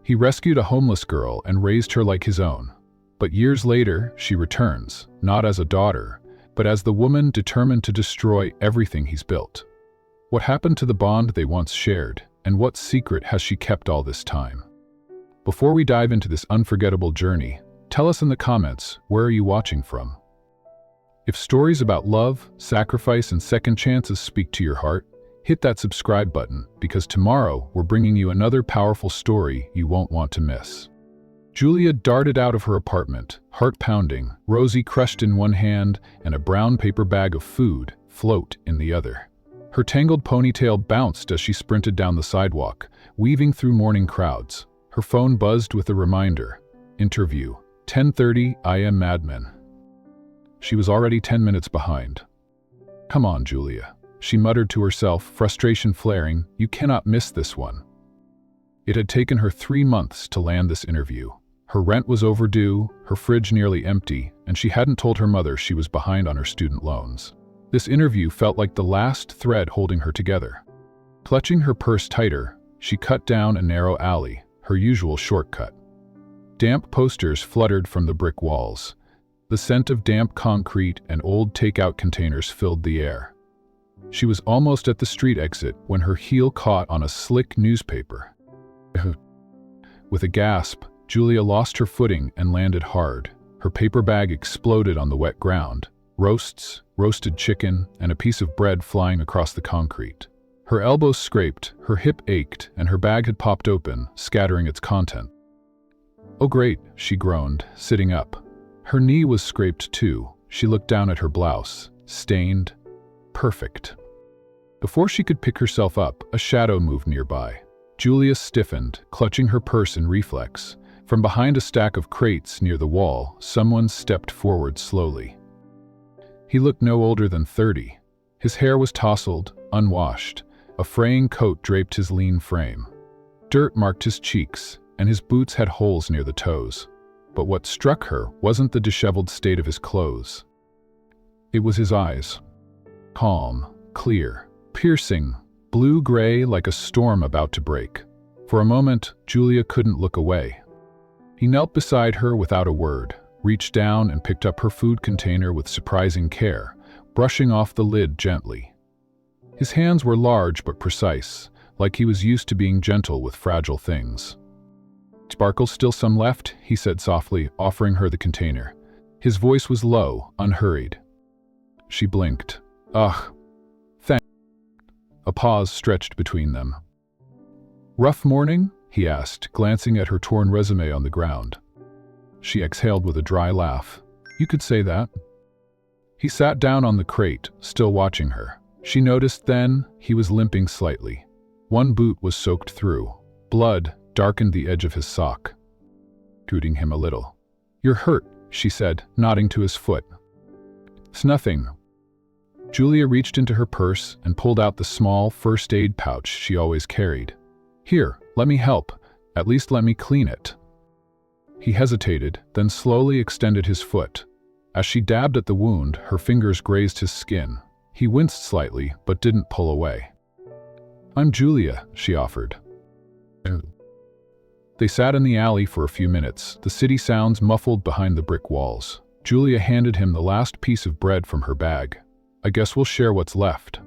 He rescued a homeless girl and raised her like his own. But years later, she returns, not as a daughter, but as the woman determined to destroy everything he's built. What happened to the bond they once shared, and what secret has she kept all this time? Before we dive into this unforgettable journey, tell us in the comments, where are you watching from? If stories about love, sacrifice, and second chances speak to your heart, hit that subscribe button, because tomorrow we're bringing you another powerful story you won't want to miss. Julia darted out of her apartment, heart pounding, Rosie crushed in one hand and a brown paper bag of food float in the other. Her tangled ponytail bounced as she sprinted down the sidewalk, weaving through morning crowds. Her phone buzzed with a reminder. Interview, 10:30 a.m. Madmen. She was already 10 minutes behind. Come on, Julia, she muttered to herself, frustration flaring. You cannot miss this one. It had taken her 3 months to land this interview. Her rent was overdue, her fridge nearly empty, and she hadn't told her mother she was behind on her student loans. This interview felt like the last thread holding her together. Clutching her purse tighter, she cut down a narrow alley, her usual shortcut. Damp posters fluttered from the brick walls. The scent of damp concrete and old takeout containers filled the air. She was almost at the street exit when her heel caught on a slick newspaper. With a gasp, Julia lost her footing and landed hard. Her paper bag exploded on the wet ground. Roasts, roasted chicken, and a piece of bread flying across the concrete. Her elbows scraped, her hip ached, and her bag had popped open, scattering its content. Oh great, she groaned, sitting up. Her knee was scraped too. She looked down at her blouse. Stained. Perfect. Before she could pick herself up, a shadow moved nearby. Julia stiffened, clutching her purse in reflex. From behind a stack of crates near the wall, someone stepped forward slowly. He looked no older than 30. His hair was tousled, unwashed. A fraying coat draped his lean frame. Dirt marked his cheeks, and his boots had holes near the toes. But what struck her wasn't the disheveled state of his clothes. It was his eyes. Calm, clear, piercing, blue-gray like a storm about to break. For a moment, Julia couldn't look away. He knelt beside her without a word, reached down and picked up her food container with surprising care, brushing off the lid gently. His hands were large but precise, like he was used to being gentle with fragile things. "Sparkle's still some left," he said softly, offering her the container. His voice was low, unhurried. She blinked. "Ugh, thanks." A pause stretched between them. "Rough morning?" he asked, glancing at her torn resume on the ground. She exhaled with a dry laugh. "You could say that." He sat down on the crate, still watching her. She noticed then he was limping slightly. One boot was soaked through. Blood darkened the edge of his sock, tooting him a little. "You're hurt," she said, nodding to his foot. "It's nothing." Julia reached into her purse and pulled out the small first aid pouch she always carried. "Here, let me help. At least let me clean it." He hesitated, then slowly extended his foot. As she dabbed at the wound, her fingers grazed his skin. He winced slightly, but didn't pull away. "I'm Julia," she offered. They sat in the alley for a few minutes, the city sounds muffled behind the brick walls. Julia handed him the last piece of bread from her bag. "I guess we'll share what's left."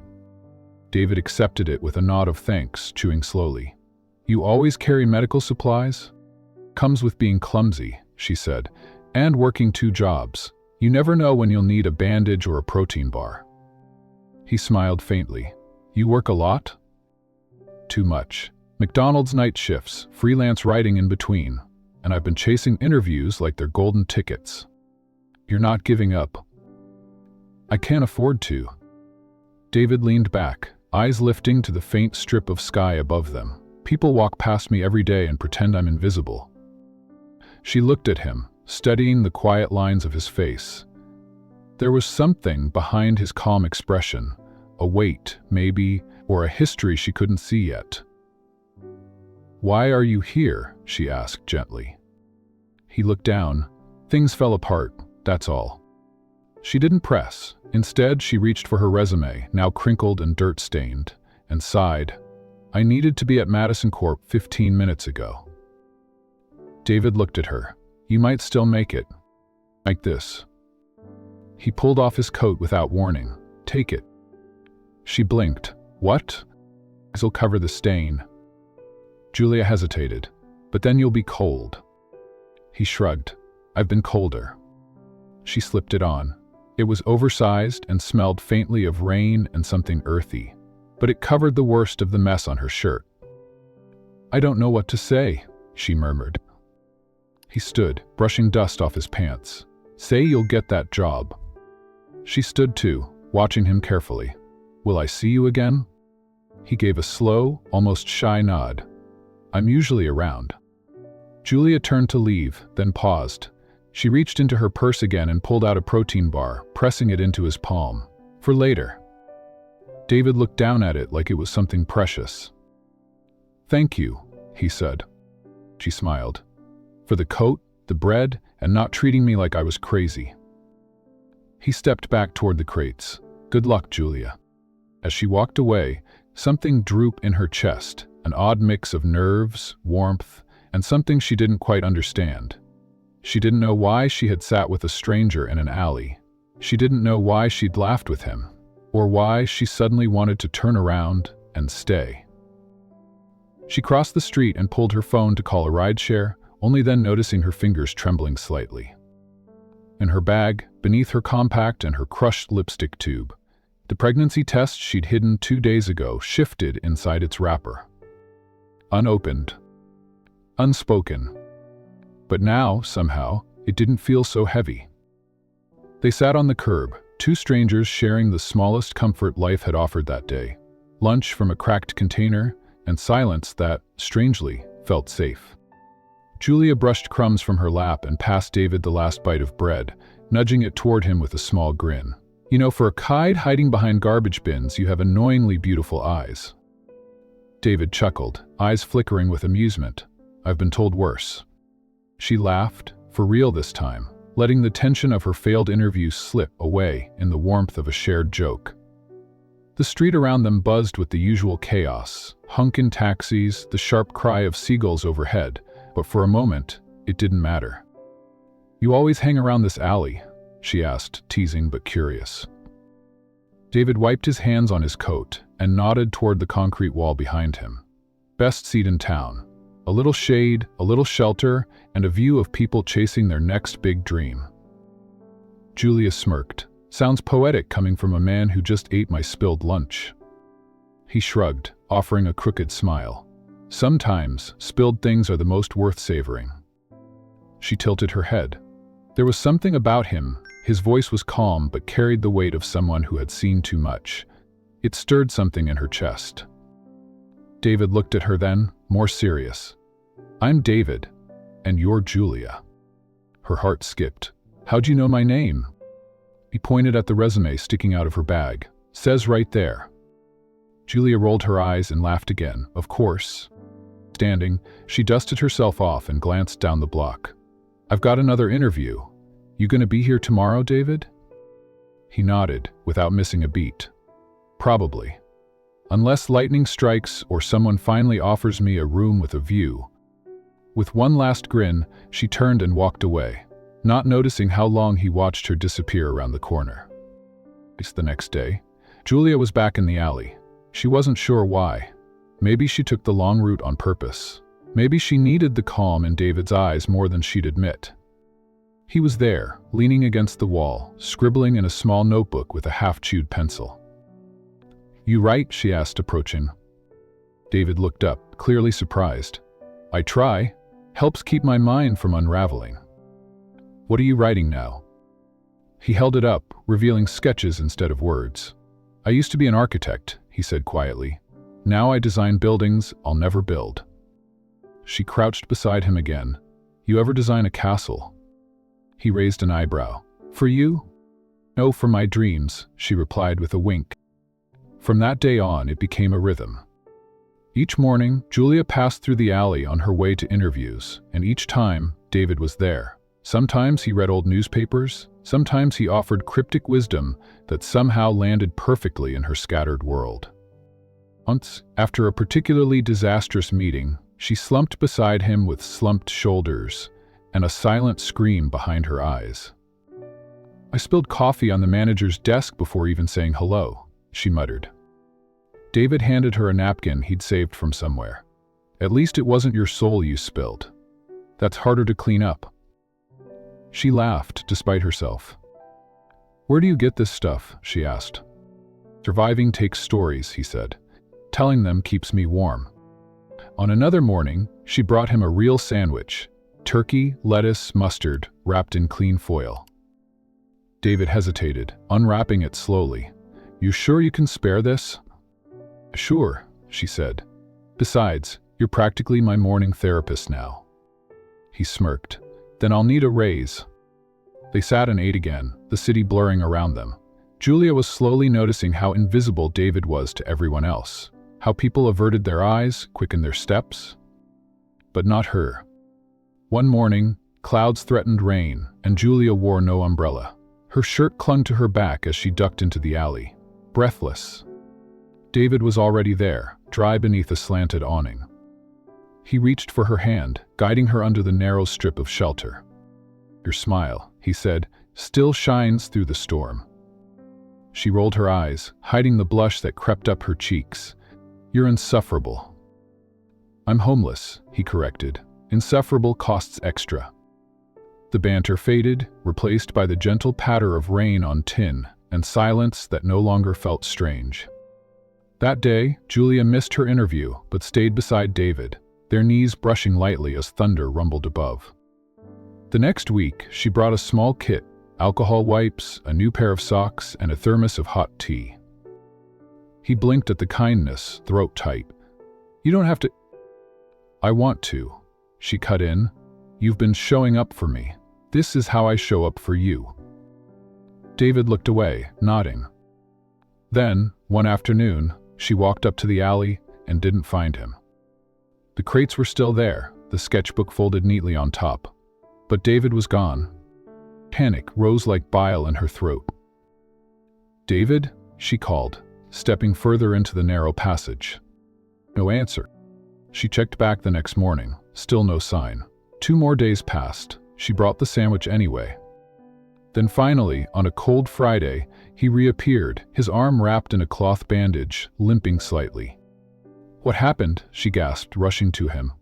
David accepted it with a nod of thanks, chewing slowly. "You always carry medical supplies?" "Comes with being clumsy," she said, "and working 2 jobs. You never know when you'll need a bandage or a protein bar." He smiled faintly. "You work a lot?" "Too much. McDonald's night shifts, freelance writing in between, and I've been chasing interviews like they're golden tickets." "You're not giving up?" "I can't afford to." David leaned back, eyes lifting to the faint strip of sky above them. "People walk past me every day and pretend I'm invisible." She looked at him, studying the quiet lines of his face. There was something behind his calm expression, a weight, maybe, or a history she couldn't see yet. "Why are you here?" she asked gently. He looked down. "Things fell apart, that's all." She didn't press. Instead, she reached for her resume, now crinkled and dirt-stained, and sighed. "I needed to be at Madison Corp 15 minutes ago." David looked at her. You might still make it. Like this. He pulled off his coat without warning. Take it. She blinked. What? I'll cover the stain. Julia hesitated. But then you'll be cold. He shrugged. I've been colder. She slipped it on. It was oversized and smelled faintly of rain and something earthy, but it covered the worst of the mess on her shirt. I don't know what to say, she murmured. He stood, brushing dust off his pants. Say you'll get that job. She stood too, watching him carefully. Will I see you again? He gave a slow, almost shy nod. I'm usually around. Julia turned to leave, then paused. She reached into her purse again and pulled out a protein bar, pressing it into his palm. For later. David looked down at it like it was something precious. Thank you, he said. She smiled. For the coat, the bread, and not treating me like I was crazy. He stepped back toward the crates. Good luck, Julia. As she walked away, something drooped in her chest, an odd mix of nerves, warmth, and something she didn't quite understand. She didn't know why she had sat with a stranger in an alley. She didn't know why she'd laughed with him, or why she suddenly wanted to turn around and stay. She crossed the street and pulled her phone to call a rideshare, only then noticing her fingers trembling slightly. In her bag, beneath her compact and her crushed lipstick tube, the pregnancy test she'd hidden 2 days ago shifted inside its wrapper. Unopened. Unspoken. But now, somehow, it didn't feel so heavy. They sat on the curb, two strangers sharing the smallest comfort life had offered that day. Lunch from a cracked container, and silence that, strangely, felt safe. Julia brushed crumbs from her lap and passed David the last bite of bread, nudging it toward him with a small grin. You know, for a kid hiding behind garbage bins, you have annoyingly beautiful eyes. David chuckled, eyes flickering with amusement. I've been told worse. She laughed, for real this time, letting the tension of her failed interview slip away in the warmth of a shared joke. The street around them buzzed with the usual chaos, honking taxis, the sharp cry of seagulls overhead, but for a moment, it didn't matter. You always hang around this alley? She asked, teasing but curious. David wiped his hands on his coat and nodded toward the concrete wall behind him. Best seat in town. A little shade, a little shelter, and a view of people chasing their next big dream. Julia smirked. Sounds poetic coming from a man who just ate my spilled lunch. He shrugged, offering a crooked smile. Sometimes, spilled things are the most worth savoring. She tilted her head. There was something about him. His voice was calm but carried the weight of someone who had seen too much. It stirred something in her chest. David looked at her then, more serious. I'm David, and you're Julia. Her heart skipped. How'd you know my name? He pointed at the resume sticking out of her bag. Says right there. Julia rolled her eyes and laughed again. Of course. Standing, she dusted herself off and glanced down the block. I've got another interview. You gonna be here tomorrow, David? He nodded, without missing a beat. Probably. Unless lightning strikes or someone finally offers me a room with a view. With one last grin, she turned and walked away, not noticing how long he watched her disappear around the corner. The next day, Julia was back in the alley. She wasn't sure why. Maybe she took the long route on purpose. Maybe she needed the calm in David's eyes more than she'd admit. He was there, leaning against the wall, scribbling in a small notebook with a half-chewed pencil. You write? She asked, approaching. David looked up, clearly surprised. I try. Helps keep my mind from unraveling. What are you writing now? He held it up, revealing sketches instead of words. I used to be an architect, he said quietly. Now I design buildings I'll never build. She crouched beside him again. You ever design a castle? He raised an eyebrow. For you? No, for my dreams, she replied with a wink. From that day on, it became a rhythm. Each morning, Julia passed through the alley on her way to interviews, and each time, David was there. Sometimes he read old newspapers, sometimes he offered cryptic wisdom that somehow landed perfectly in her scattered world. Once, after a particularly disastrous meeting, She slumped beside him with slumped shoulders and a silent scream behind her eyes. "I spilled coffee on the manager's desk before even saying hello," she muttered. David handed her a napkin he'd saved from somewhere. "At least it wasn't your soul you spilled. That's harder to clean up." She laughed despite herself. "Where do you get this stuff?" she asked. "Surviving takes stories," he said. "Telling them keeps me warm." On another morning, she brought him a real sandwich: turkey, lettuce, mustard, wrapped in clean foil. David hesitated, unwrapping it slowly. "You sure you can spare this?" "Sure," she said. "Besides, you're practically my morning therapist now." He smirked. "Then I'll need a raise." They sat and ate again, the city blurring around them. Julia was slowly noticing how invisible David was to everyone else, how people averted their eyes, quickened their steps. But not her. One morning, clouds threatened rain, and Julia wore no umbrella. Her shirt clung to her back as she ducked into the alley, breathless. David was already there, dry beneath a slanted awning. He reached for her hand, guiding her under the narrow strip of shelter. "Your smile," he said, "still shines through the storm." She rolled her eyes, hiding the blush that crept up her cheeks. "You're insufferable." "I'm homeless," he corrected. "Insufferable costs extra." The banter faded, replaced by the gentle patter of rain on tin and silence that no longer felt strange. That day, Julia missed her interview but stayed beside David, their knees brushing lightly as thunder rumbled above. The next week, she brought a small kit: alcohol wipes, a new pair of socks, and a thermos of hot tea. He blinked at the kindness, throat tight. "You don't have to." "I want to," she cut in. "You've been showing up for me. This is how I show up for you." David looked away, nodding. Then, one afternoon, she walked up to the alley and didn't find him. The crates were still there, the sketchbook folded neatly on top. But David was gone. Panic rose like bile in her throat. "David?" she called, stepping further into the narrow passage. No answer. She checked back the next morning, still no sign. 2 more days passed. She brought the sandwich anyway. Then finally, on a cold Friday, he reappeared, his arm wrapped in a cloth bandage, limping slightly. "What happened?" she gasped, rushing to him.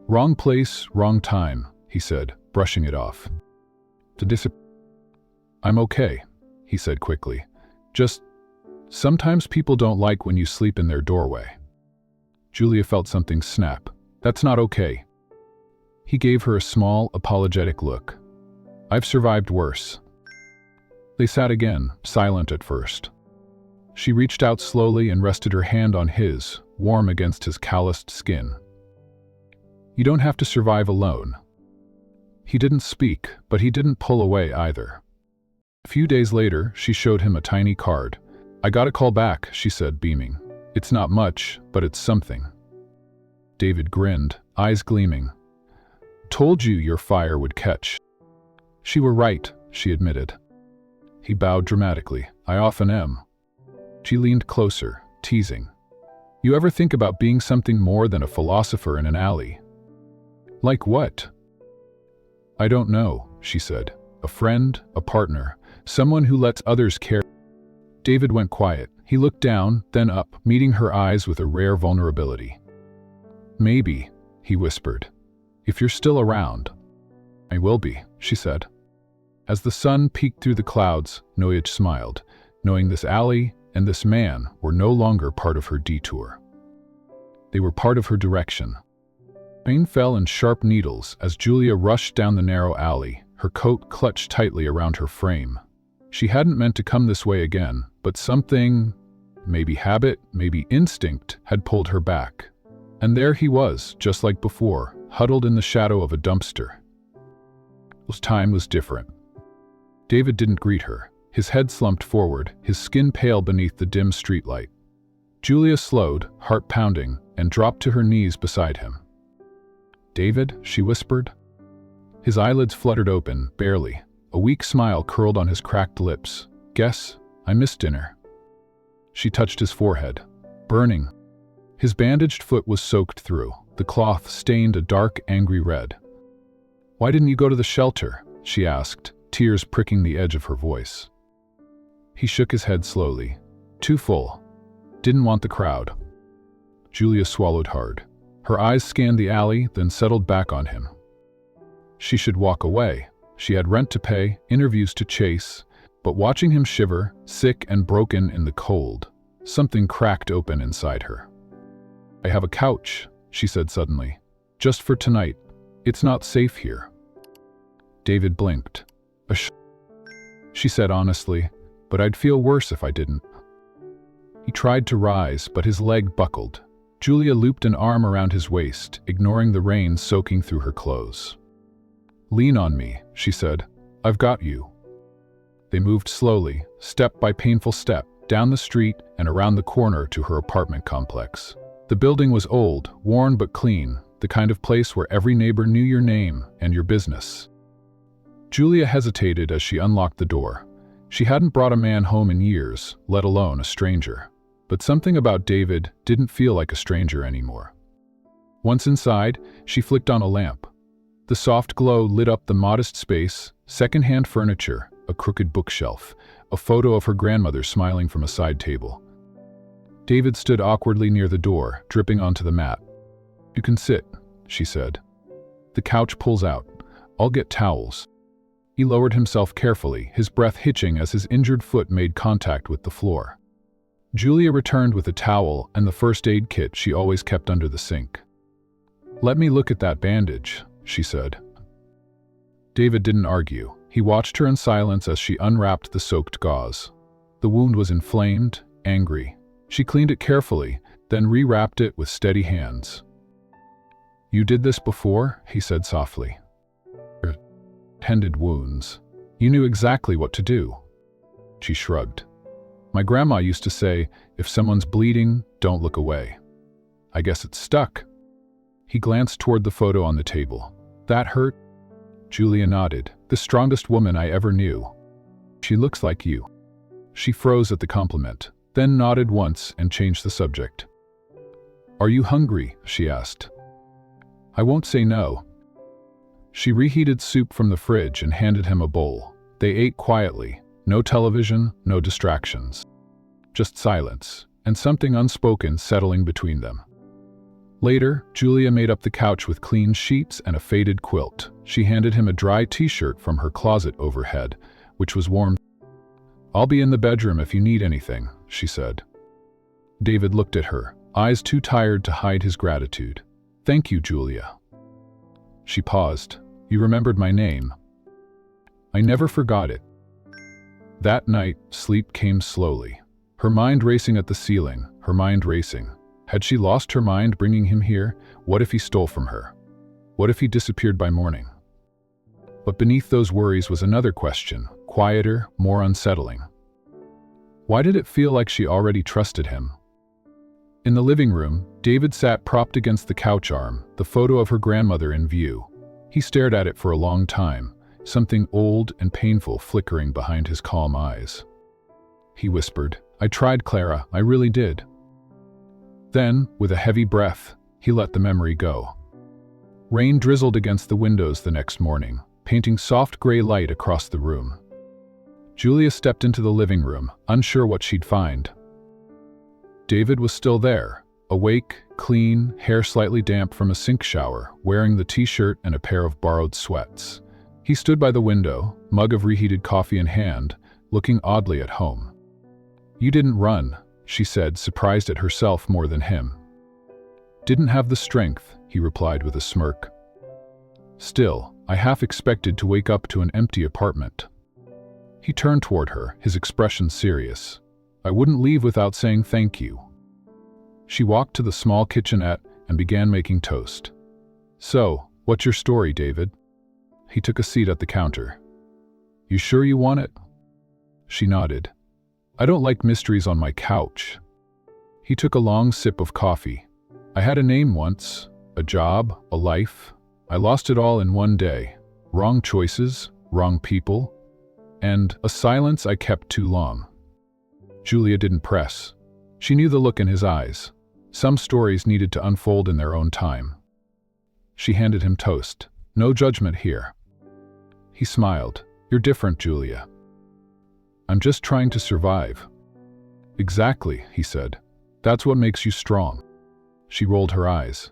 "Wrong place, wrong time," he said, brushing it off. "I'm okay," he said quickly. "Just, sometimes people don't like when you sleep in their doorway." Julia felt something snap. "That's not okay." He gave her a small, apologetic look. "I've survived worse." They sat again, silent at first. She reached out slowly and rested her hand on his, warm against his calloused skin. "You don't have to survive alone." He didn't speak, but he didn't pull away either. A few days later, she showed him a tiny card. "I got a call back," she said, beaming. "It's not much, but it's something." David grinned, eyes gleaming. "Told you your fire would catch." "She were right," she admitted. He bowed dramatically. "I often am." She leaned closer, teasing. "You ever think about being something more than a philosopher in an alley?" "Like what?" "I don't know," she said. "A friend, a partner, someone who lets others care." David went quiet. He looked down, then up, meeting her eyes with a rare vulnerability. "Maybe," he whispered. "If you're still around." "I will be," she said. As the sun peeked through the clouds, Noyage smiled, knowing this alley and this man were no longer part of her detour. They were part of her direction. Rain fell in sharp needles as Julia rushed down the narrow alley, her coat clutched tightly around her frame. She hadn't meant to come this way again, but something, maybe habit, maybe instinct, had pulled her back. And there he was, just like before, huddled in the shadow of a dumpster. This time was different. David didn't greet her. His head slumped forward, his skin pale beneath the dim streetlight. Julia slowed, heart pounding, and dropped to her knees beside him. "David?" she whispered. His eyelids fluttered open, barely. A weak smile curled on his cracked lips. "Guess I missed dinner." She touched his forehead. Burning. His bandaged foot was soaked through. the cloth stained a dark, angry red. "Why didn't you go to the shelter?" she asked, tears pricking the edge of her voice. He shook his head slowly. "Too full. Didn't want the crowd." Julia swallowed hard. Her eyes scanned the alley, then settled back on him. She should walk away. She had rent to pay, interviews to chase, but watching him shiver, sick and broken in the cold, something cracked open inside her. "I have a couch," she said suddenly. "Just for tonight. It's not safe here." David blinked. She said honestly, "But I'd feel worse if I didn't." He tried to rise, but his leg buckled. Julia looped an arm around his waist, ignoring the rain soaking through her clothes. "Lean on me," she said. "I've got you." They moved slowly, step by painful step, down the street and around the corner to her apartment complex. The building was old, worn but clean, the kind of place where every neighbor knew your name and your business. Julia hesitated as she unlocked the door. She hadn't brought a man home in years, let alone a stranger. But something about David didn't feel like a stranger anymore. Once inside, she flicked on a lamp. The soft glow lit up the modest space, second-hand furniture, a crooked bookshelf, a photo of her grandmother smiling from a side table. David stood awkwardly near the door, dripping onto the mat. "You can sit," she said. "The couch pulls out. I'll get towels." He lowered himself carefully, his breath hitching as his injured foot made contact with the floor. Julia returned with a towel and the first aid kit she always kept under the sink. "Let me look at that bandage," she said. David didn't argue. He watched her in silence as she unwrapped the soaked gauze. The wound was inflamed, angry. She cleaned it carefully, then rewrapped it with steady hands. "You did this before?" he said softly. "Tended wounds. You knew exactly what to do." She shrugged. "My grandma used to say, if someone's bleeding, don't look away. I guess it stuck." He glanced toward the photo on the table. "That hurt?" Julia nodded. "The strongest woman I ever knew." "She looks like you." She froze at the compliment, then nodded once and changed the subject. "Are you hungry?" she asked. "I won't say no." She reheated soup from the fridge and handed him a bowl. They ate quietly, no television, no distractions. Just silence, and something unspoken settling between them. Later, Julia made up the couch with clean sheets and a faded quilt. She handed him a dry t-shirt from her closet overhead, which was warm. "I'll be in the bedroom if you need anything," she said. David looked at her, eyes too tired to hide his gratitude. "Thank you, Julia." She paused. "You remembered my name." "I never forgot it." That night, sleep came slowly. Her mind racing at the ceiling, her mind racing. Had she lost her mind bringing him here? What if he stole from her? What if he disappeared by morning? But beneath those worries was another question, quieter, more unsettling. Why did it feel like she already trusted him? In the living room, David sat propped against the couch arm, the photo of her grandmother in view. He stared at it for a long time, something old and painful flickering behind his calm eyes. He whispered, "I tried, Clara, I really did." Then, with a heavy breath, he let the memory go. Rain drizzled against the windows the next morning, painting soft gray light across the room. Julia stepped into the living room, unsure what she'd find. David was still there, awake, clean, hair slightly damp from a sink shower, wearing the t-shirt and a pair of borrowed sweats. He stood by the window, mug of reheated coffee in hand, looking oddly at home. "You didn't run," she said, surprised at herself more than him. "Didn't have the strength," he replied with a smirk. "Still, I half expected to wake up to an empty apartment." He turned toward her, his expression serious. "I wouldn't leave without saying thank you." She walked to the small kitchenette and began making toast. "So, what's your story, David?" He took a seat at the counter. "You sure you want it?" She nodded. "I don't like mysteries on my couch." He took a long sip of coffee. "I had a name once, a job, a life. I lost it all in one day. Wrong choices, wrong people, and a silence I kept too long." Julia didn't press. She knew the look in his eyes. Some stories needed to unfold in their own time. She handed him toast. No judgment here. He smiled. You're different, Julia. I'm just trying to survive. Exactly, he said. That's what makes you strong. She rolled her eyes.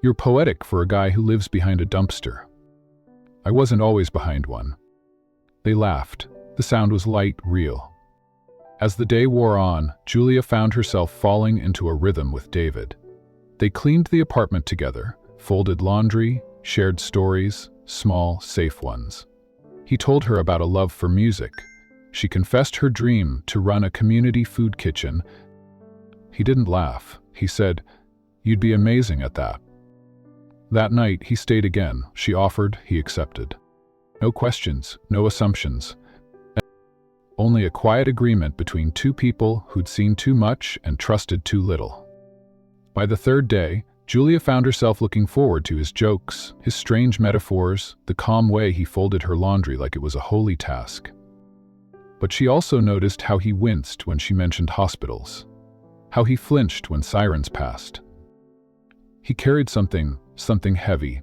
You're poetic for a guy who lives behind a dumpster. I wasn't always behind one. They laughed. The sound was light, real. As the day wore on, Julia found herself falling into a rhythm with David. They cleaned the apartment together, folded laundry, shared stories, small, safe ones. He told her about a love for music. She confessed her dream to run a community food kitchen. He didn't laugh. He said, "You'd be amazing at that." That night, he stayed again. She offered, he accepted. No questions, no assumptions. Only a quiet agreement between two people who'd seen too much and trusted too little. By the third day, Julia found herself looking forward to his jokes, his strange metaphors, the calm way he folded her laundry like it was a holy task. But she also noticed how he winced when she mentioned hospitals, how he flinched when sirens passed. He carried something heavy.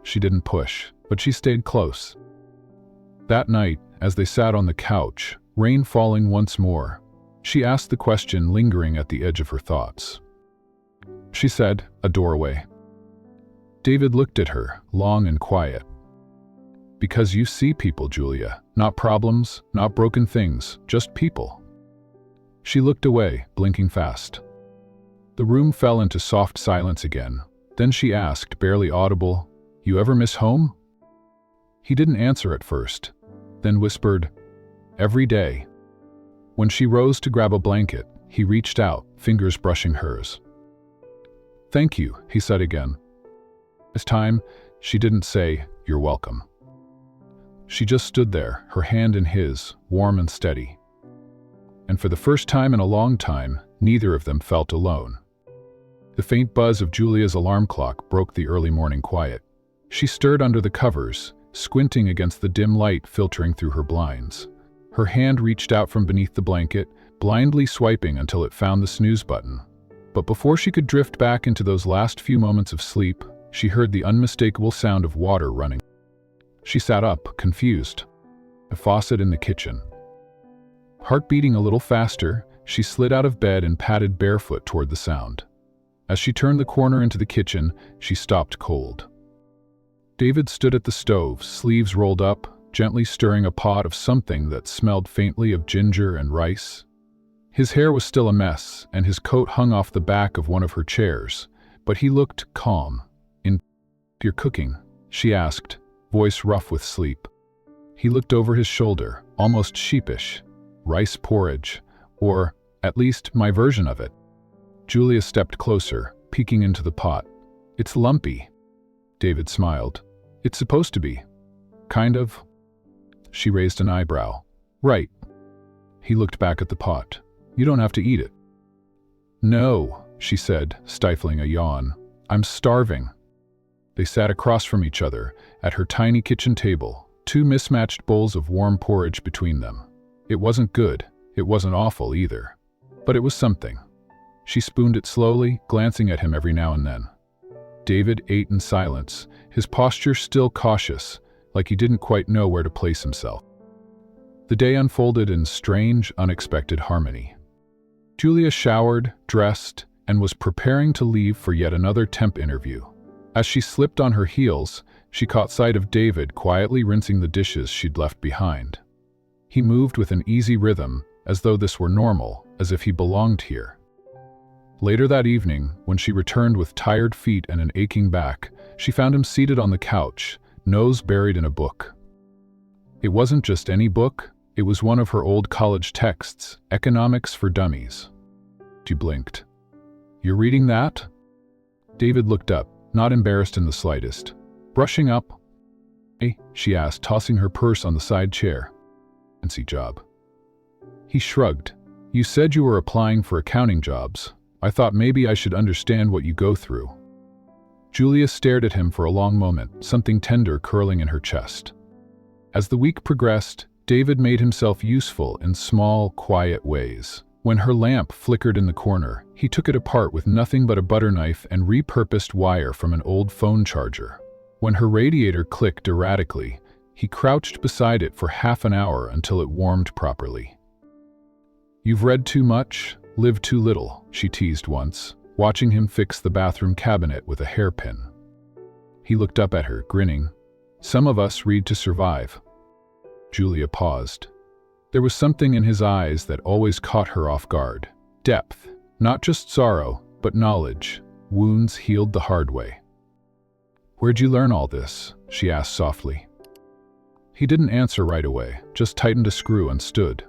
She didn't push, but she stayed close. That night, as they sat on the couch, rain falling once more, she asked the question lingering at the edge of her thoughts. She said, "A doorway." David looked at her, long and quiet. "Because you see people, Julia, not problems, not broken things, just people." She looked away, blinking fast. The room fell into soft silence again. Then she asked, barely audible, "You ever miss home?" He didn't answer at first, then whispered, "Every day." When she rose to grab a blanket, he reached out, fingers brushing hers. "Thank you," he said again. This time, she didn't say, "You're welcome." She just stood there, her hand in his, warm and steady. And for the first time in a long time, neither of them felt alone. The faint buzz of Julia's alarm clock broke the early morning quiet. She stirred under the covers, squinting against the dim light filtering through her blinds. Her hand reached out from beneath the blanket, blindly swiping until it found the snooze button. But before she could drift back into those last few moments of sleep, she heard the unmistakable sound of water running. She sat up, confused. A faucet in the kitchen. Heart beating a little faster, she slid out of bed and padded barefoot toward the sound. As she turned the corner into the kitchen, she stopped cold. David stood at the stove, sleeves rolled up, gently stirring a pot of something that smelled faintly of ginger and rice. His hair was still a mess, and his coat hung off the back of one of her chairs, but he looked calm. "You're cooking?" she asked, voice rough with sleep. He looked over his shoulder, almost sheepish. "Rice porridge, or, at least, my version of it." Julia stepped closer, peeking into the pot. "It's lumpy." David smiled. "It's supposed to be. Kind of." She raised an eyebrow. "Right." He looked back at the pot. "You don't have to eat it." "No," she said, stifling a yawn. "I'm starving." They sat across from each other, at her tiny kitchen table, two mismatched bowls of warm porridge between them. It wasn't good, it wasn't awful either. But it was something. She spooned it slowly, glancing at him every now and then. David ate in silence, his posture still cautious, like he didn't quite know where to place himself. The day unfolded in strange, unexpected harmony. Julia showered, dressed, and was preparing to leave for yet another temp interview. As she slipped on her heels, she caught sight of David quietly rinsing the dishes she'd left behind. He moved with an easy rhythm, as though this were normal, as if he belonged here. Later that evening, when she returned with tired feet and an aching back, she found him seated on the couch, nose buried in a book. It wasn't just any book, it was one of her old college texts, Economics for Dummies. She blinked. "You're reading that?" David looked up, not embarrassed in the slightest. "Brushing up?" "Hey?" she asked, tossing her purse on the side chair. "Fancy job." He shrugged. "You said you were applying for accounting jobs. I thought maybe I should understand what you go through." Julia stared at him for a long moment, something tender curling in her chest. As the week progressed, David made himself useful in small, quiet ways. When her lamp flickered in the corner, he took it apart with nothing but a butter knife and repurposed wire from an old phone charger. When her radiator clicked erratically, he crouched beside it for half an hour until it warmed properly. "You've read too much, lived too little," she teased once, watching him fix the bathroom cabinet with a hairpin. He looked up at her, grinning. "Some of us read to survive." Julia paused. There was something in his eyes that always caught her off guard. Depth, not just sorrow, but knowledge, wounds healed the hard way. "Where'd you learn all this?" she asked softly. He didn't answer right away, just tightened a screw and stood.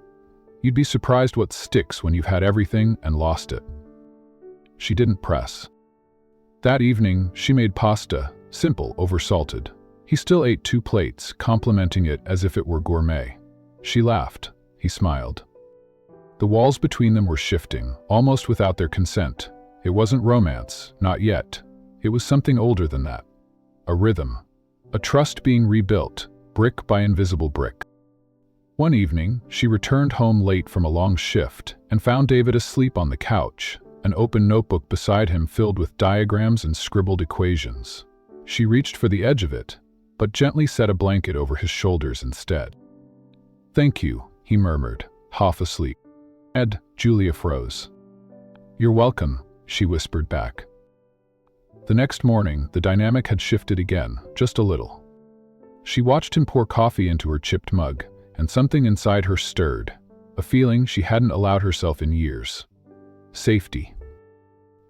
"You'd be surprised what sticks when you've had everything and lost it." She didn't press. That evening, she made pasta, simple, oversalted. He still ate 2 plates, complimenting it as if it were gourmet. She laughed. He smiled. The walls between them were shifting, almost without their consent. It wasn't romance, not yet. It was something older than that. A rhythm. A trust being rebuilt, brick by invisible brick. One evening, she returned home late from a long shift and found David asleep on the couch, an open notebook beside him filled with diagrams and scribbled equations. She reached for the edge of it, but gently set a blanket over his shoulders instead. "Thank you," he murmured, half asleep. "Ed," Julia froze. "You're welcome," she whispered back. The next morning, the dynamic had shifted again, just a little. She watched him pour coffee into her chipped mug, and something inside her stirred, a feeling she hadn't allowed herself in years. Safety.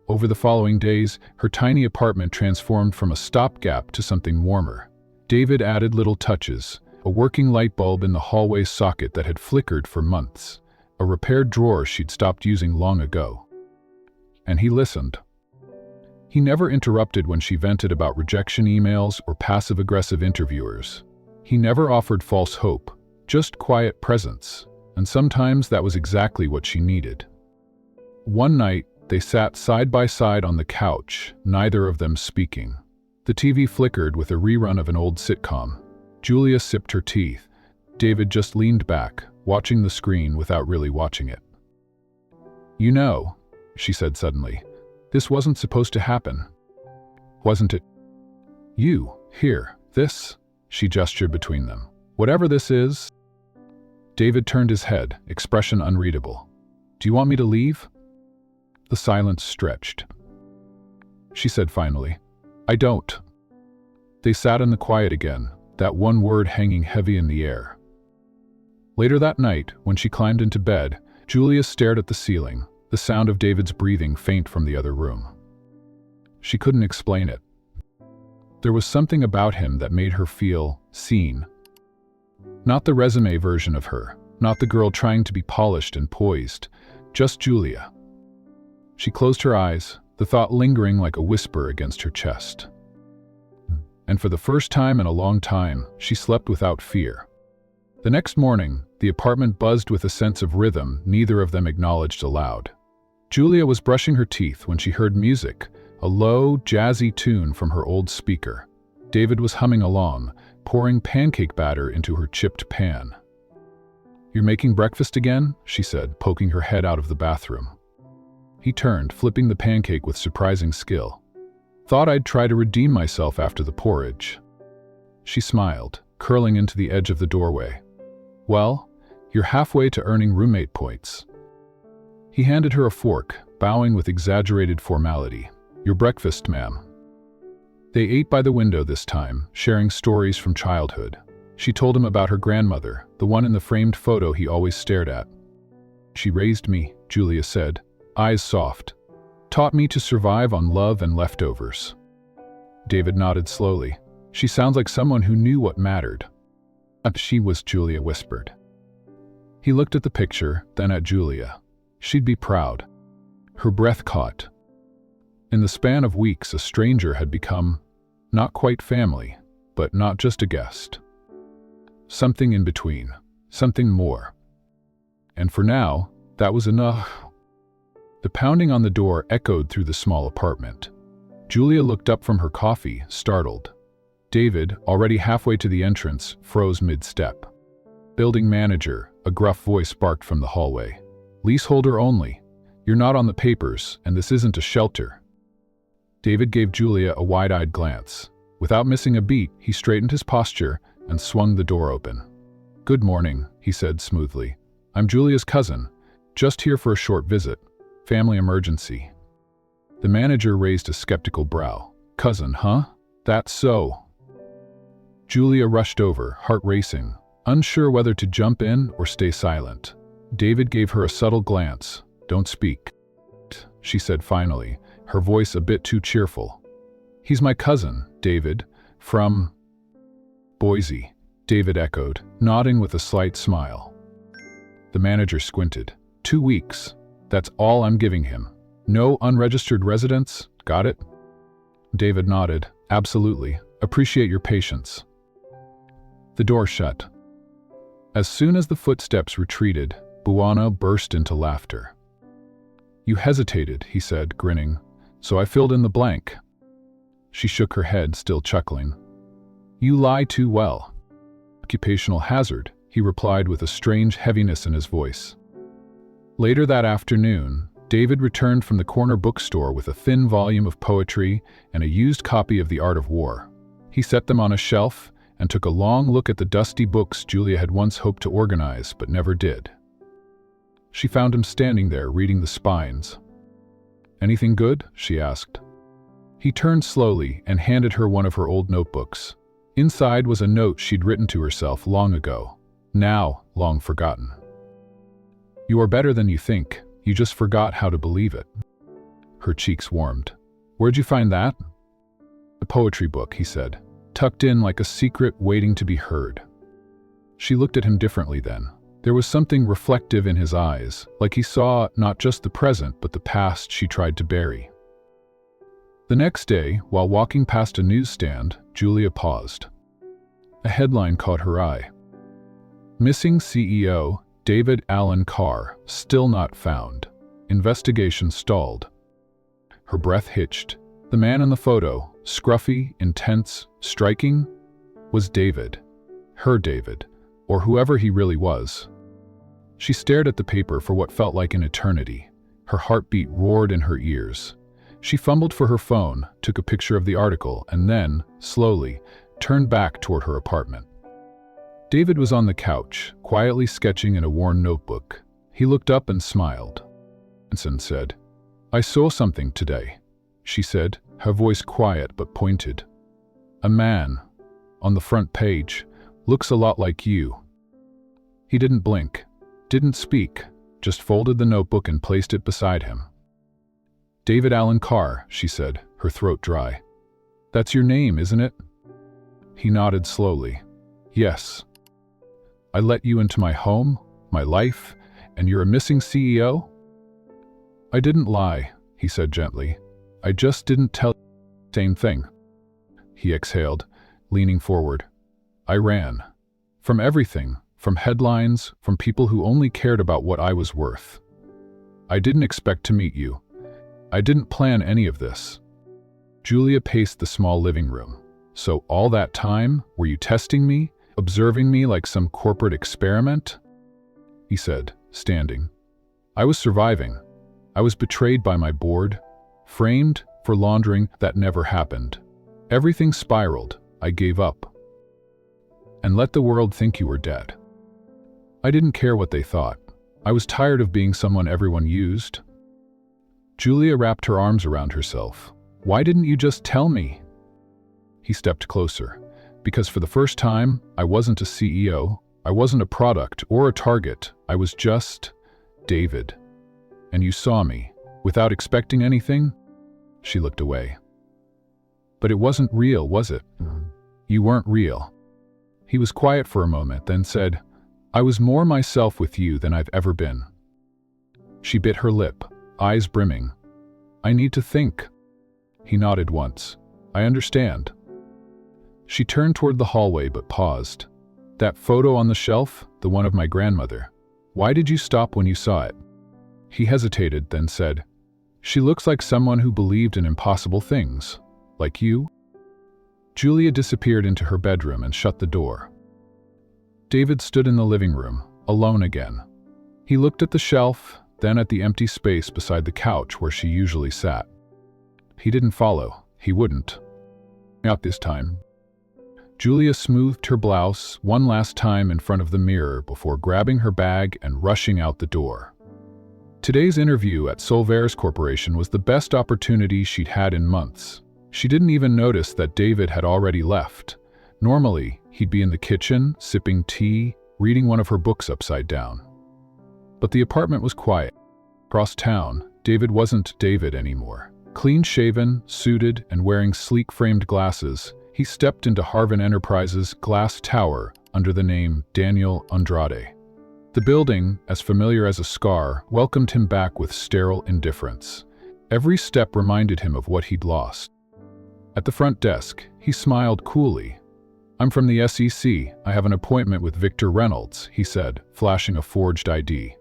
Over the following days, her tiny apartment transformed from a stopgap to something warmer. David added little touches, a working light bulb in the hallway socket that had flickered for months, a repaired drawer she'd stopped using long ago. And he listened. He never interrupted when she vented about rejection emails or passive-aggressive interviewers. He never offered false hope, just quiet presence, and sometimes that was exactly what she needed. One night, they sat side by side on the couch, neither of them speaking. The TV flickered with a rerun of an old sitcom. Julia sipped her tea. David just leaned back, watching the screen without really watching it. "You know," she said suddenly, "this wasn't supposed to happen. Wasn't it? You, here, this," she gestured between them. "Whatever this is." David turned his head, expression unreadable. "Do you want me to leave?" The silence stretched. She said finally, "I don't." They sat in the quiet again, that one word hanging heavy in the air. Later that night, when she climbed into bed, Julia stared at the ceiling, the sound of David's breathing faint from the other room. She couldn't explain it. There was something about him that made her feel seen. Not the resume version of her, not the girl trying to be polished and poised, just Julia. She closed her eyes, the thought lingering like a whisper against her chest. And for the first time in a long time, she slept without fear. The next morning, the apartment buzzed with a sense of rhythm neither of them acknowledged aloud. Julia was brushing her teeth when she heard music, a low, jazzy tune from her old speaker. David was humming along, pouring pancake batter into her chipped pan. "You're making breakfast again?" she said, poking her head out of the bathroom. He turned, flipping the pancake with surprising skill. "Thought I'd try to redeem myself after the porridge." She smiled, curling into the edge of the doorway. "Well, you're halfway to earning roommate points." He handed her a fork, bowing with exaggerated formality. "Your breakfast, ma'am." They ate by the window this time, sharing stories from childhood. She told him about her grandmother, the one in the framed photo he always stared at. "She raised me," Julia said, eyes soft. "Taught me to survive on love and leftovers." David nodded slowly. "She sounds like someone who knew what mattered." "She was," Julia whispered. He looked at the picture, then at Julia. She'd be proud. Her breath caught. In the span of weeks, a stranger had become, not quite family, but not just a guest. Something in between, something more. And for now, that was enough. The pounding on the door echoed through the small apartment. Julia looked up from her coffee, startled. David, already halfway to the entrance, froze mid-step. "Building manager," a gruff voice barked from the hallway. Leaseholder only. You're not on the papers, and this isn't a shelter. David gave Julia a wide-eyed glance. Without missing a beat, he straightened his posture and swung the door open. "Good morning," he said smoothly. "I'm Julia's cousin. Just here for a short visit. Family emergency." The manager raised a skeptical brow. "Cousin, huh? That's so." Julia rushed over, heart racing, unsure whether to jump in or stay silent. David gave her a subtle glance. "Don't speak," she said finally, her voice a bit too cheerful. "He's my cousin, David, from Boise," David echoed, nodding with a slight smile. The manager squinted. 2 weeks. That's all I'm giving him. No unregistered residence, got it?" David nodded. "Absolutely. Appreciate your patience." The door shut. As soon as the footsteps retreated, Buana burst into laughter. "You hesitated," he said, grinning, "so I filled in the blank." She shook her head, still chuckling. "You lie too well." "Occupational hazard," he replied with a strange heaviness in his voice. Later that afternoon, David returned from the corner bookstore with a thin volume of poetry and a used copy of The Art of War. He set them on a shelf and took a long look at the dusty books Julia had once hoped to organize but never did. She found him standing there, reading the spines. "Anything good?" she asked. He turned slowly and handed her one of her old notebooks. Inside was a note she'd written to herself long ago, now long forgotten. "You are better than you think. You just forgot how to believe it." Her cheeks warmed. "Where'd you find that?" "A poetry book," he said, tucked in like a secret waiting to be heard. She looked at him differently then. There was something reflective in his eyes, like he saw not just the present but the past she tried to bury. The next day, while walking past a newsstand, Julia paused. A headline caught her eye. "Missing CEO, David Allen Carr, still not found. Investigation stalled." Her breath hitched. The man in the photo, scruffy, intense, striking, was David. Her David, or whoever he really was. She stared at the paper for what felt like an eternity. Her heartbeat roared in her ears. She fumbled for her phone, took a picture of the article, and then, slowly, turned back toward her apartment. David was on the couch, quietly sketching in a worn notebook. He looked up and smiled. Anson said, "I saw something today," she said, her voice quiet but pointed. "A man, on the front page, looks a lot like you." He didn't blink, didn't speak, just folded the notebook and placed it beside him. "David Allen Carr," she said, her throat dry. "That's your name, isn't it?" He nodded slowly. "Yes. I let you into my home, my life, and you're a missing CEO?" "I didn't lie," he said gently. "I just didn't tell you the same thing." He exhaled, leaning forward. "I ran. From everything, from headlines, from people who only cared about what I was worth. I didn't expect to meet you. I didn't plan any of this." Julia paced the small living room. "So all that time, were you testing me, observing me like some corporate experiment?" He said, standing. "I was surviving. I was betrayed by my board, framed for laundering that never happened. Everything spiraled. I gave up. And let the world think you were dead. I didn't care what they thought. I was tired of being someone everyone used." Julia wrapped her arms around herself. "Why didn't you just tell me?" He stepped closer. "Because for the first time, I wasn't a CEO, I wasn't a product or a target, I was just David. And you saw me, without expecting anything?" She looked away. "But it wasn't real, was it?" "You weren't real." He was quiet for a moment, then said, "I was more myself with you than I've ever been." She bit her lip, eyes brimming. "I need to think." He nodded once. "I understand." She turned toward the hallway but paused. "That photo on the shelf, the one of my grandmother. Why did you stop when you saw it?" He hesitated, then said, "She looks like someone who believed in impossible things. Like you?" Julia disappeared into her bedroom and shut the door. David stood in the living room, alone again. He looked at the shelf, then at the empty space beside the couch where she usually sat. He didn't follow. He wouldn't. Not this time. Julia smoothed her blouse one last time in front of the mirror before grabbing her bag and rushing out the door. Today's interview at Solvares Corporation was the best opportunity she'd had in months. She didn't even notice that David had already left. Normally, he'd be in the kitchen, sipping tea, reading one of her books upside down. But the apartment was quiet. Across town, David wasn't David anymore. Clean-shaven, suited, and wearing sleek framed glasses, he stepped into Harvin Enterprises' glass tower under the name Daniel Andrade. The building, as familiar as a scar, welcomed him back with sterile indifference. Every step reminded him of what he'd lost. At the front desk, he smiled coolly. "I'm from the SEC. I have an appointment with Victor Reynolds," he said, flashing a forged ID.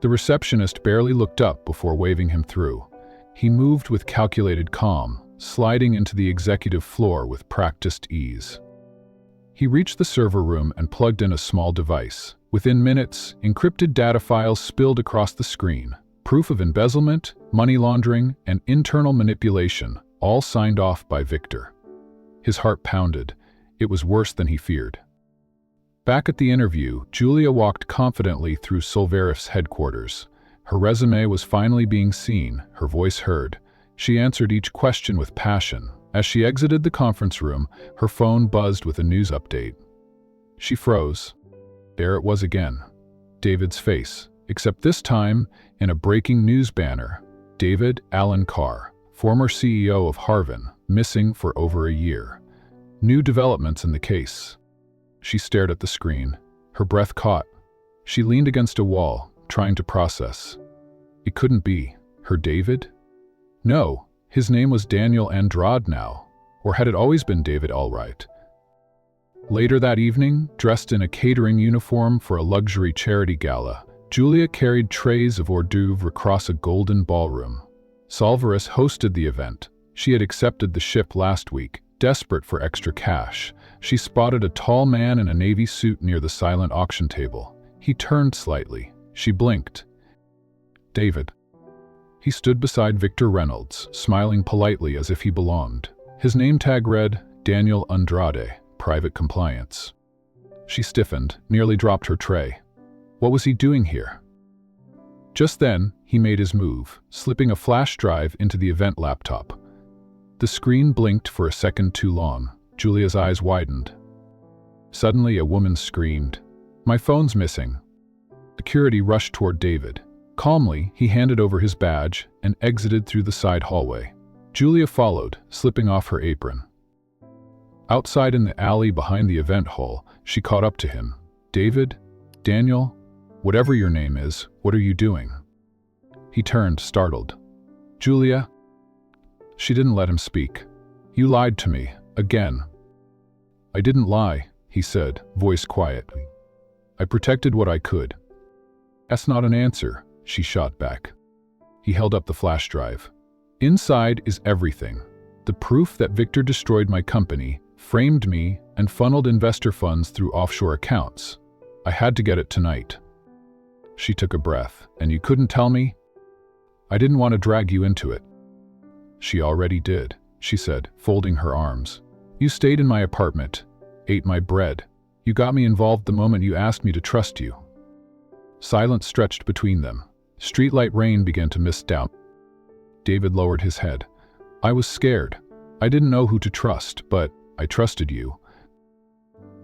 The receptionist barely looked up before waving him through. He moved with calculated calm, sliding into the executive floor with practiced ease. He reached the server room and plugged in a small device. Within minutes, encrypted data files spilled across the screen. Proof of embezzlement, money laundering, and internal manipulation, all signed off by Victor. His heart pounded. It was worse than he feared. Back at the interview, Julia walked confidently through Solvares' headquarters. Her resume was finally being seen, her voice heard. She answered each question with passion. As she exited the conference room, her phone buzzed with a news update. She froze. There it was again. David's face, except this time in a breaking news banner. David Allen Carr, former CEO of Harvin, missing for over a year. New developments in the case. She stared at the screen. Her breath caught. She leaned against a wall, trying to process. It couldn't be. Her David? No, his name was Daniel Andrade now. Or had it always been David Allwright? Later that evening, dressed in a catering uniform for a luxury charity gala, Julia carried trays of hors d'oeuvres across a golden ballroom. Solvares hosted the event. She had accepted the ship last week, desperate for extra cash. She spotted a tall man in a navy suit near the silent auction table. He turned slightly. She blinked. David. He stood beside Victor Reynolds, smiling politely as if he belonged. His name tag read, Daniel Andrade, Private Compliance. She stiffened, nearly dropped her tray. What was he doing here? Just then, he made his move, slipping a flash drive into the event laptop. The screen blinked for a second too long. Julia's eyes widened. Suddenly, a woman screamed, "My phone's missing." Security rushed toward David. Calmly, he handed over his badge and exited through the side hallway. Julia followed, slipping off her apron. Outside in the alley behind the event hall, she caught up to him. "David? Daniel? Whatever your name is, what are you doing?" He turned, startled. "Julia?" She didn't let him speak. "You lied to me, again." "I didn't lie," he said, voice quiet. "I protected what I could." "That's not an answer," she shot back. He held up the flash drive. "Inside is everything. The proof that Victor destroyed my company, framed me, and funneled investor funds through offshore accounts. I had to get it tonight." She took a breath. "And you couldn't tell me?" "I didn't want to drag you into it." "She already did," she said, folding her arms. "You stayed in my apartment, ate my bread. You got me involved the moment you asked me to trust you." Silence stretched between them. Streetlight rain began to mist down. David lowered his head. "I was scared. I didn't know who to trust, but I trusted you."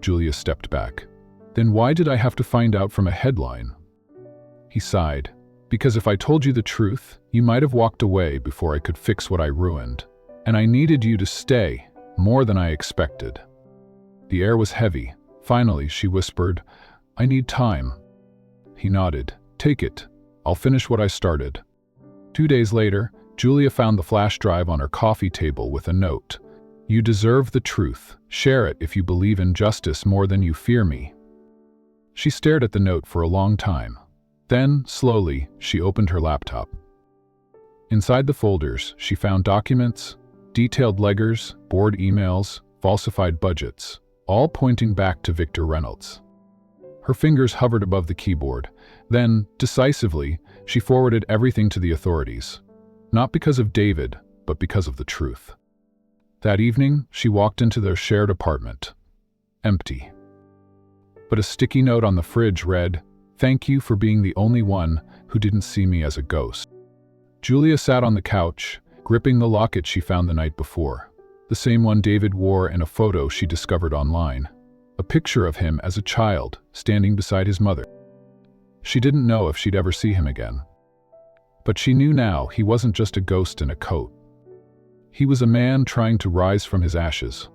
Julia stepped back. "Then why did I have to find out from a headline?" He sighed. "Because if I told you the truth, you might have walked away before I could fix what I ruined. And I needed you to stay, more than I expected." The air was heavy. Finally, she whispered, "I need time." He nodded. "Take it. I'll finish what I started." 2 days later, Julia found the flash drive on her coffee table with a note. "You deserve the truth. Share it if you believe in justice more than you fear me." She stared at the note for a long time. Then, slowly, she opened her laptop. Inside the folders, she found documents, detailed ledgers, board emails, falsified budgets, all pointing back to Victor Reynolds. Her fingers hovered above the keyboard. Then, decisively, She forwarded everything to the authorities. Not because of David, but because of the truth. That evening, she walked into their shared apartment. Empty. But a sticky note on the fridge read, "Thank you for being the only one who didn't see me as a ghost." Julia sat on the couch, gripping the locket she found the night before. The same one David wore in a photo she discovered online. A picture of him as a child, standing beside his mother. She didn't know if she'd ever see him again. But she knew now he wasn't just a ghost in a coat. He was a man trying to rise from his ashes.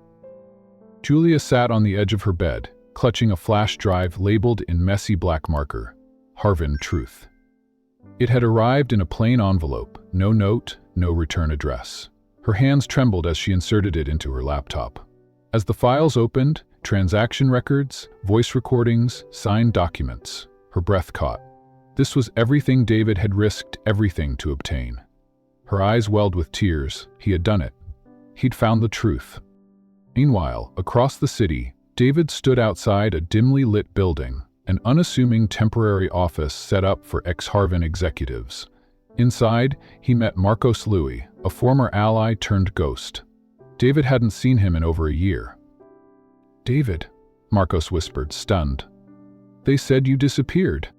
Julia sat on the edge of her bed, clutching a flash drive labeled in messy black marker, Harvin Truth. It had arrived in a plain envelope, no note, no return address. Her hands trembled as she inserted it into her laptop. As the files opened, transaction records, voice recordings, signed documents, her breath caught. This was everything David had risked everything to obtain. Her eyes welled with tears. He had done it. He'd found the truth. Meanwhile, across the city, David stood outside a dimly lit building, an unassuming temporary office set up for ex-Harvin executives. Inside, he met Marcos Louis, a former ally turned ghost. David hadn't seen him in over a year. "David," Marcos whispered, stunned. "They said you disappeared."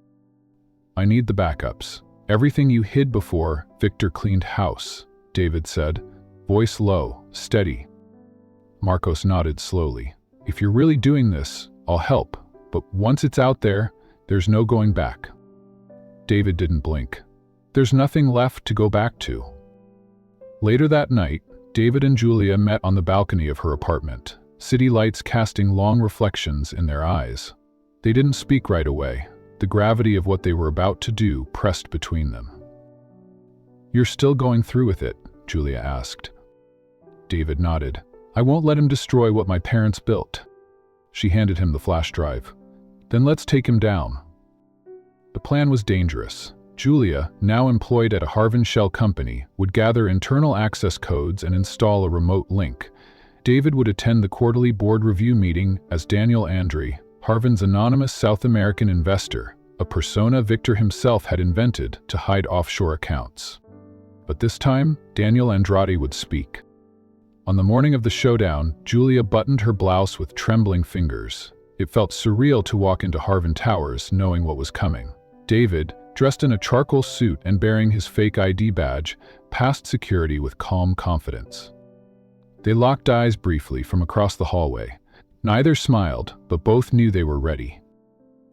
"I need the backups. Everything you hid before, Victor cleaned house," David said, voice low, steady. Marcos nodded slowly. "If you're really doing this, I'll help, but once it's out there, there's no going back." David didn't blink. There's nothing left to go back to. Later that night, David and Julia met on the balcony of her apartment, city lights casting long reflections in their eyes. They didn't speak right away. The gravity of what they were about to do pressed between them. "You're still going through with it?" Julia asked. David nodded. "I won't let him destroy what my parents built." She handed him the flash drive. "Then let's take him down." The plan was dangerous. Julia, now employed at a Harvin shell company, would gather internal access codes and install a remote link. David would attend the quarterly board review meeting as Daniel Andre, Harvin's anonymous South American investor, a persona Victor himself had invented to hide offshore accounts. But this time, Daniel Andrade would speak. On the morning of the showdown, Julia buttoned her blouse with trembling fingers. It felt surreal to walk into Harvin Towers knowing what was coming. David, dressed in a charcoal suit and bearing his fake ID badge, passed security with calm confidence. They locked eyes briefly from across the hallway. Neither smiled, but both knew they were ready.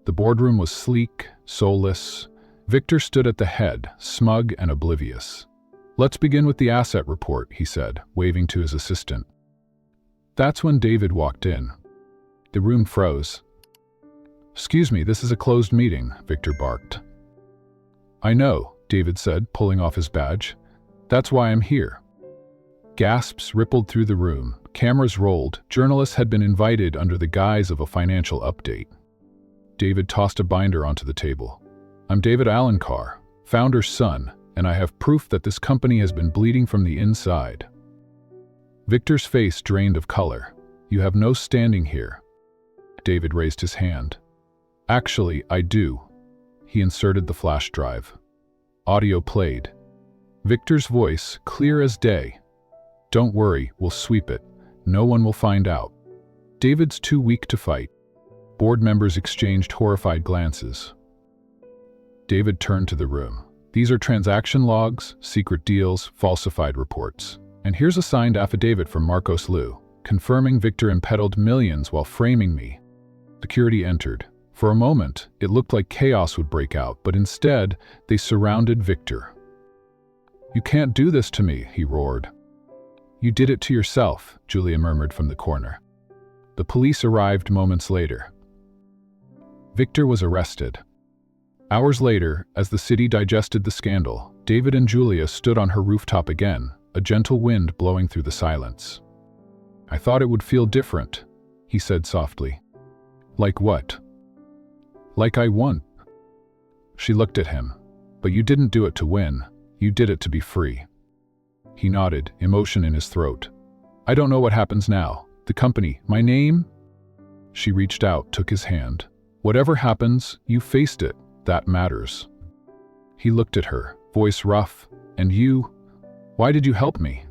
The boardroom was sleek, soulless. Victor stood at the head, smug and oblivious. "Let's begin with the asset report," he said, waving to his assistant. That's when David walked in. The room froze. "Excuse me, this is a closed meeting," Victor barked. "I know," David said, pulling off his badge. "That's why I'm here." Gasps rippled through the room. Cameras rolled. Journalists had been invited under the guise of a financial update. David tossed a binder onto the table. "I'm David Alencar, founder's son, and I have proof that this company has been bleeding from the inside." Victor's face drained of color. "You have no standing here." David raised his hand. "Actually, I do." He inserted the flash drive. Audio played. Victor's voice, clear as day. "Don't worry, we'll sweep it. No one will find out." David's too weak to fight. Board members exchanged horrified glances. David turned to the room. "These are transaction logs, secret deals, falsified reports. And here's a signed affidavit from Marcos Liu, confirming Victor embezzled millions while framing me." Security entered. For a moment, it looked like chaos would break out, but instead, they surrounded Victor. "You can't do this to me," he roared. "You did it to yourself," Julia murmured from the corner. The police arrived moments later. Victor was arrested. Hours later, as the city digested the scandal, David and Julia stood on her rooftop again, a gentle wind blowing through the silence. "I thought it would feel different," he said softly. "Like what?" "Like I won." She looked at him. "But you didn't do it to win. You did it to be free." He nodded, emotion in his throat. "I don't know what happens now. The company, my name?" She reached out, took his hand. "Whatever happens, you faced it. That matters." He looked at her, voice rough. "And you? Why did you help me?"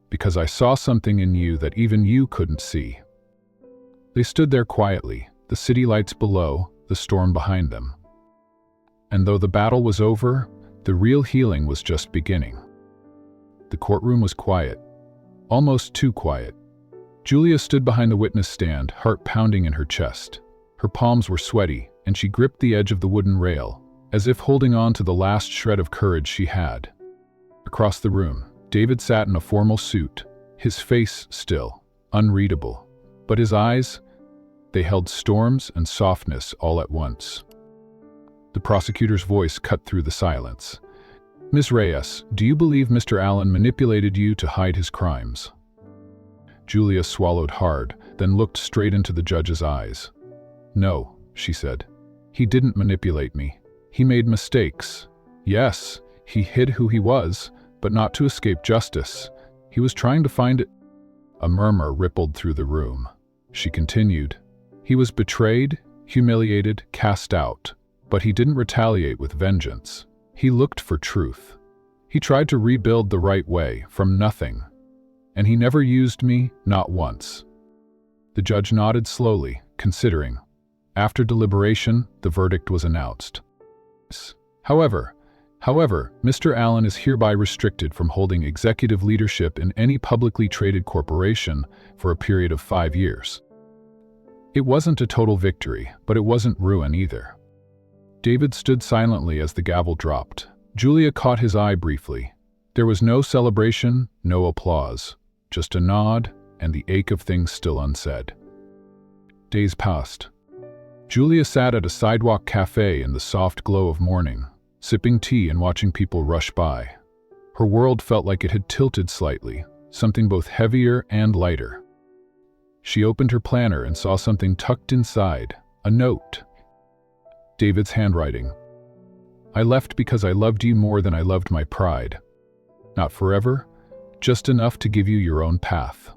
"Because I saw something in you that even you couldn't see." They stood there quietly, the city lights below, the storm behind them. And though the battle was over, the real healing was just beginning. The courtroom was quiet, almost too quiet. Julia stood behind the witness stand, heart pounding in her chest. Her palms were sweaty, and she gripped the edge of the wooden rail, as if holding on to the last shred of courage she had. Across the room, David sat in a formal suit, his face still, unreadable. But his eyes, they held storms and softness all at once. The prosecutor's voice cut through the silence. "Ms. Reyes, do you believe Mr. Allen manipulated you to hide his crimes?" Julia swallowed hard, then looked straight into the judge's eyes. "No," she said. "He didn't manipulate me. He made mistakes. Yes, he hid who he was, but not to escape justice. He was trying to find it." A murmur rippled through the room. She continued, "He was betrayed, humiliated, cast out, but he didn't retaliate with vengeance. He looked for truth. He tried to rebuild the right way, from nothing. And he never used me, not once." The judge nodded slowly, considering. After deliberation, the verdict was announced. However, Mr. Allen is hereby restricted from holding executive leadership in any publicly traded corporation for a period of 5 years. It wasn't a total victory, but it wasn't ruin either. David stood silently as the gavel dropped. Julia caught his eye briefly. There was no celebration, no applause, just a nod and the ache of things still unsaid. Days passed. Julia sat at a sidewalk cafe in the soft glow of morning, sipping tea and watching people rush by. Her world felt like it had tilted slightly, something both heavier and lighter. She opened her planner and saw something tucked inside, a note. David's handwriting. "I left because I loved you more than I loved my pride. Not forever, just enough to give you your own path.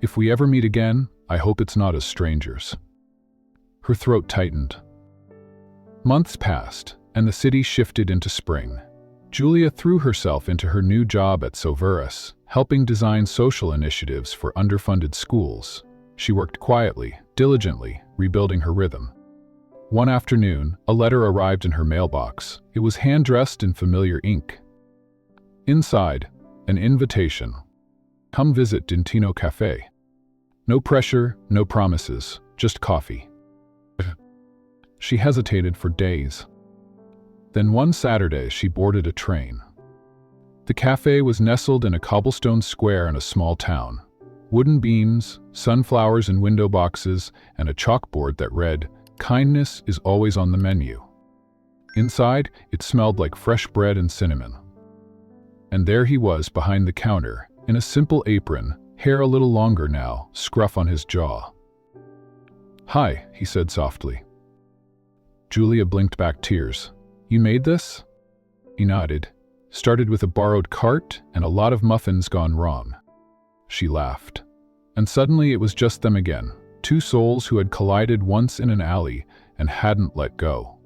If we ever meet again, I hope it's not as strangers." Her throat tightened. Months passed, and the city shifted into spring. Julia threw herself into her new job at Soveris, helping design social initiatives for underfunded schools. She worked quietly, diligently, rebuilding her rhythm. One afternoon, a letter arrived in her mailbox. It was hand-dressed in familiar ink. Inside, an invitation. "Come visit Dintino Cafe." No pressure, no promises, just coffee. She hesitated for days. Then one Saturday, she boarded a train. The cafe was nestled in a cobblestone square in a small town. Wooden beams, sunflowers in window boxes, and a chalkboard that read, "Kindness is always on the menu." Inside, it smelled like fresh bread and cinnamon. And there he was behind the counter, in a simple apron, hair a little longer now, scruff on his jaw. "Hi," he said softly. Julia blinked back tears. "You made this?" He nodded. "Started with a borrowed cart and a lot of muffins gone wrong." She laughed. And suddenly it was just them again, two souls who had collided once in an alley and hadn't let go.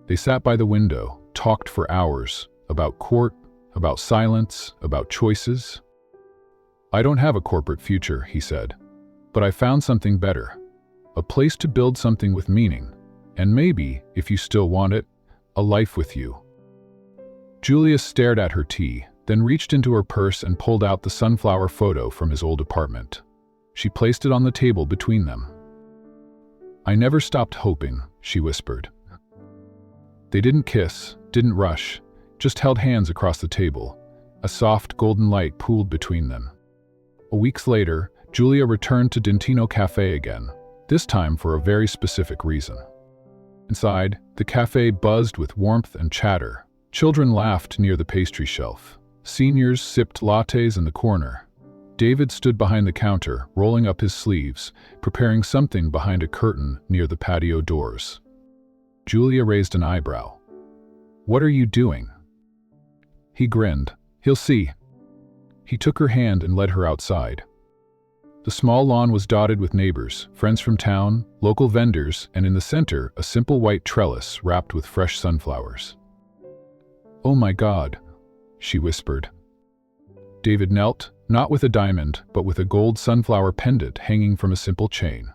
They sat by the window, talked for hours, about court, about silence, about choices. "I don't have a corporate future," he said, "but I found something better. A place to build something with meaning. And maybe, if you still want it, a life with you." Julia stared at her tea, then reached into her purse and pulled out the sunflower photo from his old apartment. She placed it on the table between them. "I never stopped hoping," she whispered. They didn't kiss, didn't rush, just held hands across the table. A soft golden light pooled between them. Weeks later, Julia returned to Dintino Cafe again, this time for a very specific reason. Inside, the cafe buzzed with warmth and chatter. Children laughed near the pastry shelf. Seniors sipped lattes in the corner. David stood behind the counter, rolling up his sleeves, preparing something behind a curtain near the patio doors. Julia raised an eyebrow. "What are you doing?" He grinned. "He'll see." He took her hand and led her outside. The small lawn was dotted with neighbors, friends from town, local vendors, and in the center, a simple white trellis wrapped with fresh sunflowers. "Oh my God," she whispered. David knelt, not with a diamond, but with a gold sunflower pendant hanging from a simple chain.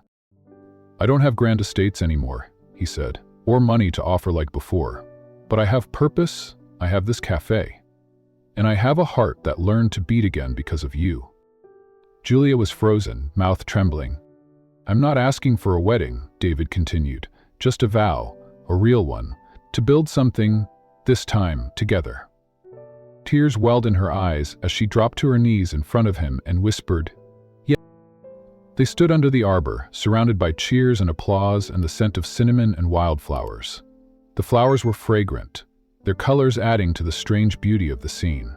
"I don't have grand estates anymore," he said, "or money to offer like before. But I have purpose, I have this cafe. And I have a heart that learned to beat again because of you." Julia was frozen, mouth trembling. "I'm not asking for a wedding," David continued, "just a vow, a real one, to build something, this time, together." Tears welled in her eyes as she dropped to her knees in front of him and whispered, "Yes." They stood under the arbor, surrounded by cheers and applause and the scent of cinnamon and wildflowers. The flowers were fragrant, their colors adding to the strange beauty of the scene.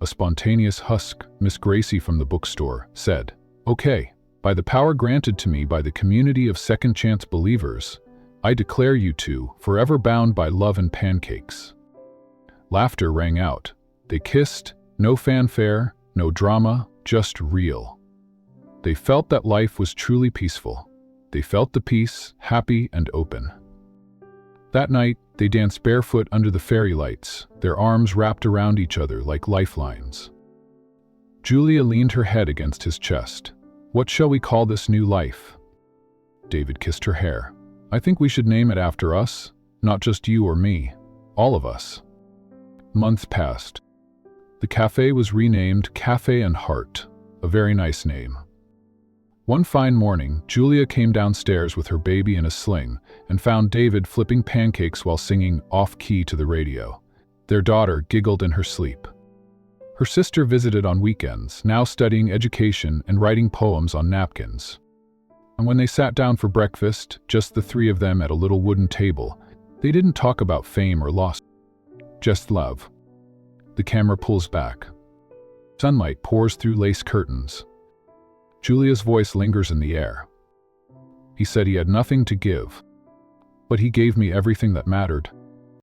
A spontaneous husk, Miss Gracie from the bookstore, said, "Okay, by the power granted to me by the community of second-chance believers, I declare you two forever bound by love and pancakes." Laughter rang out. They kissed, no fanfare, no drama, just real. They felt that life was truly peaceful. They felt the peace, happy and open. That night, they danced barefoot under the fairy lights, their arms wrapped around each other like lifelines. Julia leaned her head against his chest. "What shall we call this new life?" David kissed her hair. "I think we should name it after us, not just you or me, all of us." Months passed. The cafe was renamed Cafe and Heart, a very nice name. One fine morning, Julia came downstairs with her baby in a sling and found David flipping pancakes while singing off-key to the radio. Their daughter giggled in her sleep. Her sister visited on weekends, now studying education and writing poems on napkins. And when they sat down for breakfast, just the three of them at a little wooden table, they didn't talk about fame or loss. Just love. The camera pulls back. Sunlight pours through lace curtains. Julia's voice lingers in the air. "He said he had nothing to give, but he gave me everything that mattered."